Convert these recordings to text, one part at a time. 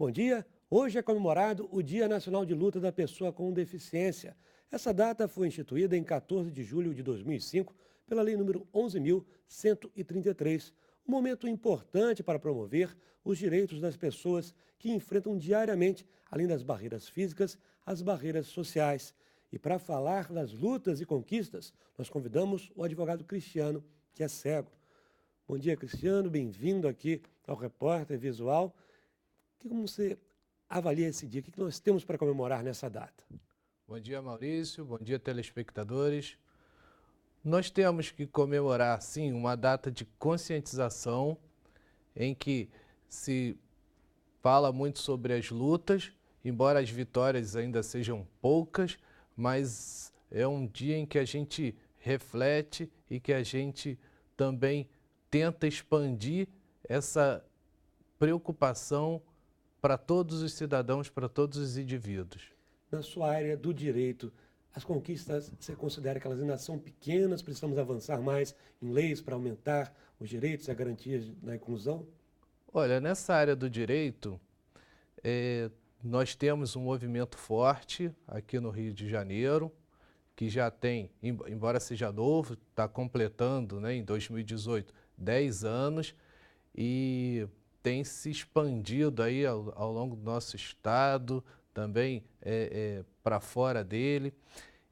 bom dia. Hoje é comemorado o Dia Nacional de Luta da Pessoa com Deficiência. Essa data foi instituída em 14 de julho de 2005 pela Lei nº 11.133, um momento importante para promover os direitos das pessoas que enfrentam diariamente, além das barreiras físicas, as barreiras sociais. E para falar das lutas e conquistas, nós convidamos o advogado Cristiano, que é cego. Bom dia, Cristiano, bem-vindo aqui ao Repórter Visual. Como você avalia esse dia? O que nós temos para comemorar nessa data? Bom dia, Maurício. Bom dia, telespectadores. Nós temos que comemorar, sim, uma data de conscientização em que se fala muito sobre as lutas, embora as vitórias ainda sejam poucas, mas é um dia em que a gente reflete e que a gente também tenta expandir essa preocupação para todos os cidadãos, para todos os indivíduos. Na sua área do direito, as conquistas, você considera que elas ainda são pequenas? Precisamos avançar mais em leis para aumentar os direitos e a garantia da inclusão? Olha, nessa área do direito, nós temos um movimento forte aqui no Rio de Janeiro, que já tem, embora seja novo, está completando, né, em 2018, 10 anos, e tem se expandido aí ao longo do nosso estado, também para fora dele.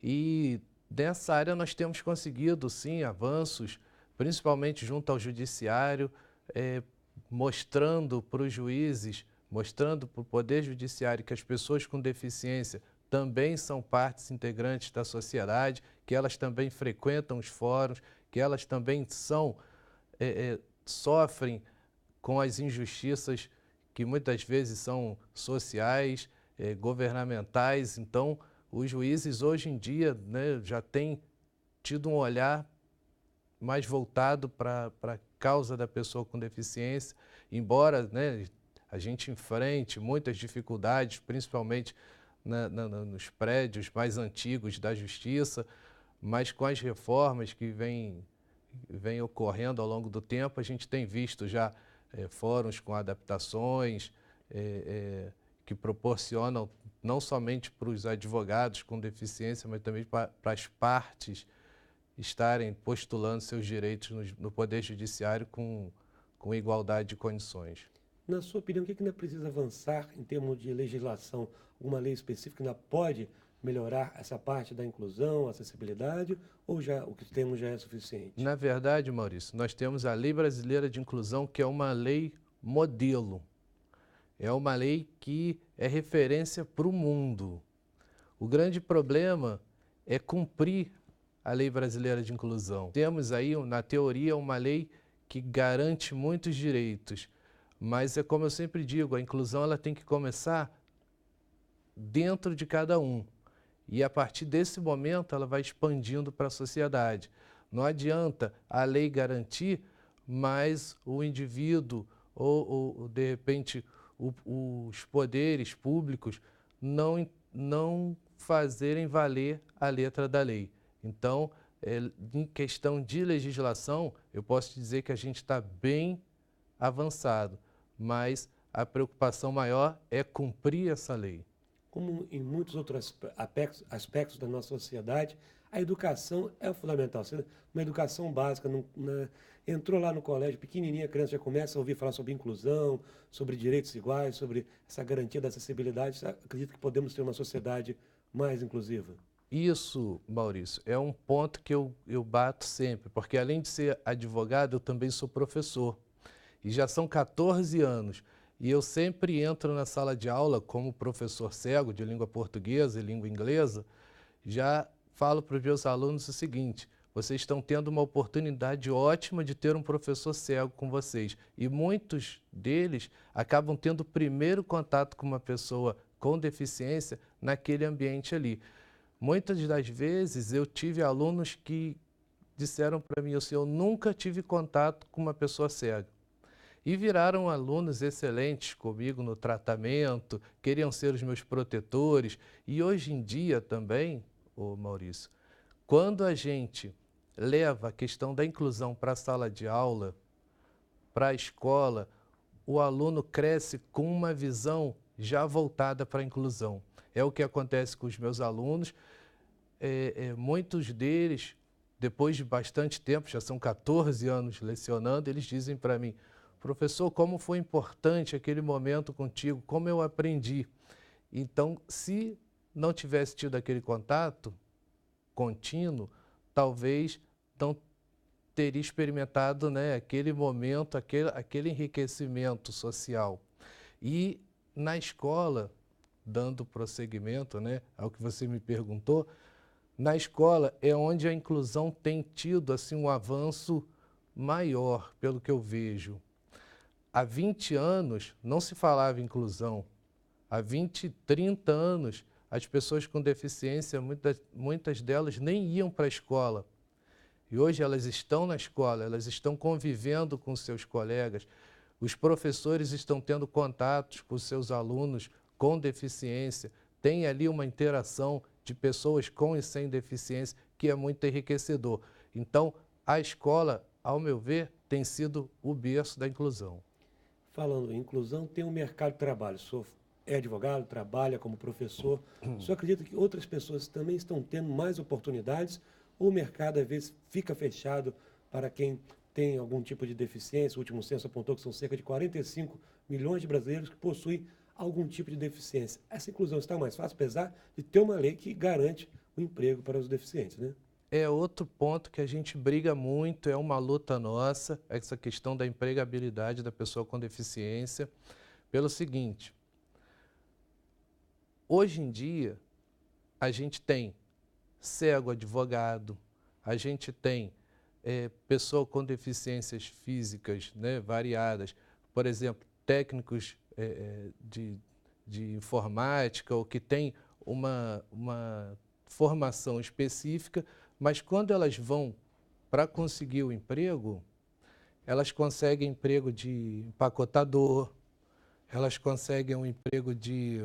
E nessa área nós temos conseguido, sim, avanços, principalmente junto ao judiciário, mostrando para os juízes, mostrando para o Poder Judiciário que as pessoas com deficiência também são partes integrantes da sociedade, que elas também frequentam os fóruns, que elas também sofrem com as injustiças que muitas vezes são sociais, governamentais. Então, os juízes hoje em dia, né, já têm tido um olhar mais voltado para a causa da pessoa com deficiência, embora, né, a gente enfrente muitas dificuldades, principalmente nos prédios mais antigos da justiça, mas com as reformas que vêm ocorrendo ao longo do tempo, a gente tem visto já fóruns com adaptações que proporcionam não somente para os advogados com deficiência, mas também para as partes estarem postulando seus direitos no Poder Judiciário com igualdade de condições. Na sua opinião, o que ainda precisa avançar em termos de legislação? Alguma lei específica ainda pode melhorar essa parte da inclusão, acessibilidade, ou já o que temos já é suficiente? Na verdade, Maurício, nós temos a Lei Brasileira de Inclusão, que é uma lei modelo. É uma lei que é referência para o mundo. O grande problema é cumprir a Lei Brasileira de Inclusão. Temos aí, na teoria, uma lei que garante muitos direitos, mas é como eu sempre digo, a inclusão ela tem que começar dentro de cada um. E a partir desse momento ela vai expandindo para a sociedade. Não adianta a lei garantir, mas o indivíduo ou de repente, os poderes públicos não fazerem valer a letra da lei. Então, em questão de legislação, eu posso dizer que a gente está bem avançado, mas a preocupação maior é cumprir essa lei. Como em muitos outros aspectos da nossa sociedade, a educação é fundamental. Uma educação básica, entrou lá no colégio, pequenininha, a criança já começa a ouvir falar sobre inclusão, sobre direitos iguais, sobre essa garantia da acessibilidade. Você acredita que podemos ter uma sociedade mais inclusiva? Isso, Maurício, é um ponto que eu bato sempre, porque além de ser advogado, eu também sou professor. E já são 14 anos. E eu sempre entro na sala de aula como professor cego de língua portuguesa e língua inglesa, já falo para os meus alunos o seguinte: vocês estão tendo uma oportunidade ótima de ter um professor cego com vocês. E muitos deles acabam tendo o primeiro contato com uma pessoa com deficiência naquele ambiente ali. Muitas das vezes eu tive alunos que disseram para mim assim: eu nunca tive contato com uma pessoa cega. E viraram alunos excelentes comigo no tratamento, queriam ser os meus protetores. E hoje em dia também, Maurício, quando a gente leva a questão da inclusão para a sala de aula, para a escola, o aluno cresce com uma visão já voltada para a inclusão. É o que acontece com os meus alunos. Muitos deles, depois de bastante tempo, já são 14 anos lecionando, eles dizem para mim: professor, como foi importante aquele momento contigo, como eu aprendi. Então, se não tivesse tido aquele contato contínuo, talvez não teria experimentado, né, aquele momento, aquele enriquecimento social. E na escola, dando prosseguimento, né, ao que você me perguntou, na escola é onde a inclusão tem tido assim, um avanço maior, pelo que eu vejo. Há 20 anos não se falava em inclusão. Há 20, 30 anos, as pessoas com deficiência, muitas delas nem iam para a escola. E hoje elas estão na escola, elas estão convivendo com seus colegas. Os professores estão tendo contatos com seus alunos com deficiência. Tem ali uma interação de pessoas com e sem deficiência que é muito enriquecedor. Então, a escola, ao meu ver, tem sido o berço da inclusão. Falando em inclusão, tem um mercado de trabalho. O senhor é advogado, trabalha como professor. O senhor acredita que outras pessoas também estão tendo mais oportunidades ou o mercado, às vezes, fica fechado para quem tem algum tipo de deficiência? O último censo apontou que são cerca de 45 milhões de brasileiros que possuem algum tipo de deficiência. Essa inclusão está mais fácil, apesar de ter uma lei que garante o emprego para os deficientes, né? É outro ponto que a gente briga muito, é uma luta nossa, essa questão da empregabilidade da pessoa com deficiência, pelo seguinte: hoje em dia, a gente tem cego advogado, a gente tem pessoa com deficiências físicas, né, variadas, por exemplo, técnicos de informática ou que têm uma formação específica, mas quando elas vão para conseguir o emprego, elas conseguem emprego de empacotador, elas conseguem um emprego de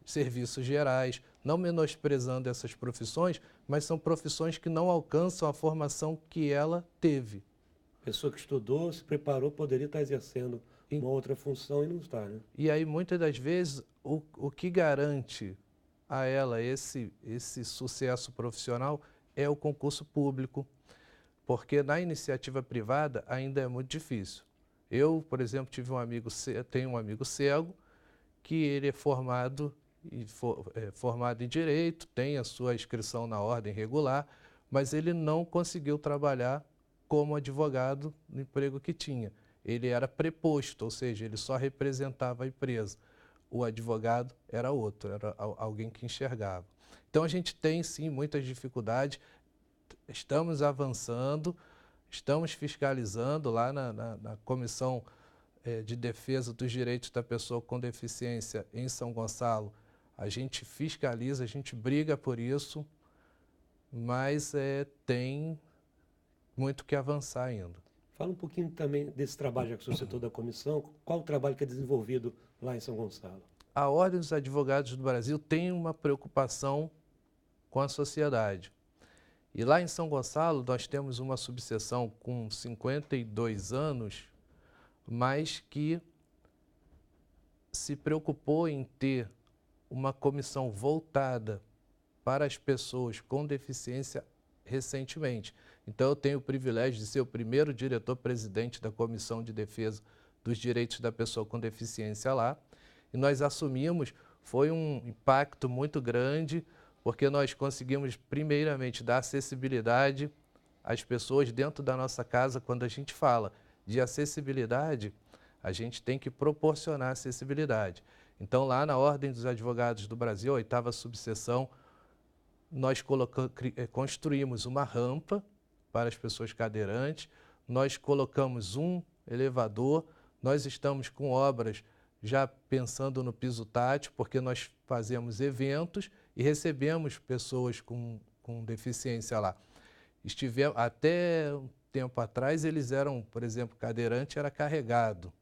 serviços gerais, não menosprezando essas profissões, mas são profissões que não alcançam a formação que ela teve. Pessoa que estudou, se preparou, poderia estar exercendo uma outra função e não está, né? E aí, muitas das vezes, o que garante a ela esse sucesso profissional é o concurso público, porque na iniciativa privada ainda é muito difícil. Eu, por exemplo, tenho um amigo cego que ele é formado em Direito, tem a sua inscrição na ordem regular, mas ele não conseguiu trabalhar como advogado no emprego que tinha. Ele era preposto, ou seja, ele só representava a empresa. O advogado era outro, era alguém que enxergava. Então a gente tem sim muitas dificuldades, estamos avançando, estamos fiscalizando lá na Comissão de Defesa dos Direitos da Pessoa com Deficiência em São Gonçalo. A gente fiscaliza, a gente briga por isso, mas tem muito que avançar ainda. Fala um pouquinho também desse trabalho, já que o senhor citou da comissão, qual o trabalho que é desenvolvido lá em São Gonçalo? A Ordem dos Advogados do Brasil tem uma preocupação com a sociedade. E lá em São Gonçalo nós temos uma subseção com 52 anos, mas que se preocupou em ter uma comissão voltada para as pessoas com deficiência recentemente. Então, eu tenho o privilégio de ser o primeiro diretor-presidente da Comissão de Defesa dos Direitos da Pessoa com Deficiência lá. E nós assumimos, foi um impacto muito grande, porque nós conseguimos, primeiramente, dar acessibilidade às pessoas dentro da nossa casa. Quando a gente fala de acessibilidade, a gente tem que proporcionar acessibilidade. Então, lá na Ordem dos Advogados do Brasil, a 8ª subseção, nós construímos uma rampa para as pessoas cadeirantes, nós colocamos um elevador, nós estamos com obras já pensando no piso tátil, porque nós fazemos eventos e recebemos pessoas com deficiência lá. Até um tempo atrás, eles eram, por exemplo, cadeirante era carregado,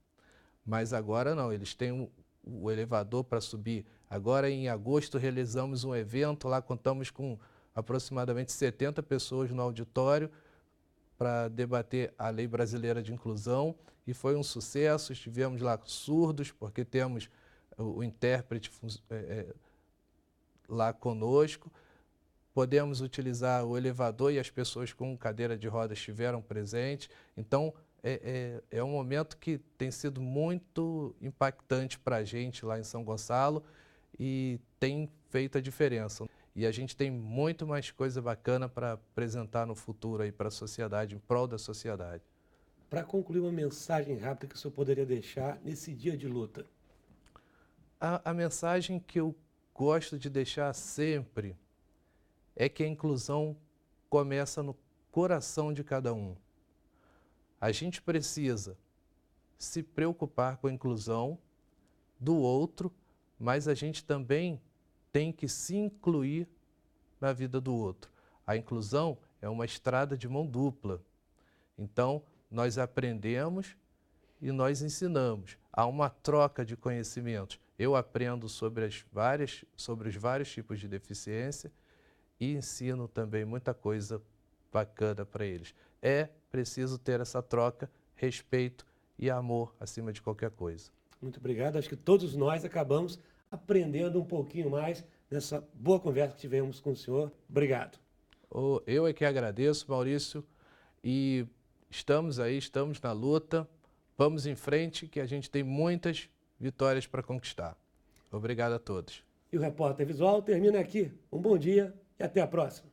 mas agora não, eles têm o elevador para subir. Agora, em agosto, realizamos um evento, lá contamos com aproximadamente 70 pessoas no auditório para debater a Lei Brasileira de Inclusão, e foi um sucesso. Estivemos lá surdos, porque temos o intérprete lá conosco. Podemos utilizar o elevador e as pessoas com cadeira de rodas estiveram presentes. Então, é um momento que tem sido muito impactante para a gente lá em São Gonçalo e tem feito a diferença. E a gente tem muito mais coisa bacana para apresentar no futuro aí para a sociedade, em prol da sociedade. Para concluir, uma mensagem rápida que o senhor poderia deixar nesse dia de luta. A mensagem que eu gosto de deixar sempre é que a inclusão começa no coração de cada um. A gente precisa se preocupar com a inclusão do outro, mas a gente também tem que se incluir na vida do outro. A inclusão é uma estrada de mão dupla. Então, nós aprendemos e nós ensinamos. Há uma troca de conhecimentos. Eu aprendo sobre os vários tipos de deficiência e ensino também muita coisa bacana para eles. É preciso ter essa troca, respeito e amor acima de qualquer coisa. Muito obrigado. Acho que todos nós acabamos aprendendo um pouquinho mais nessa boa conversa que tivemos com o senhor. Obrigado. Eu é que agradeço, Maurício, e estamos aí, estamos na luta. Vamos em frente, que a gente tem muitas vitórias para conquistar. Obrigado a todos. E o Repórter Visual termina aqui. Um bom dia e até a próxima.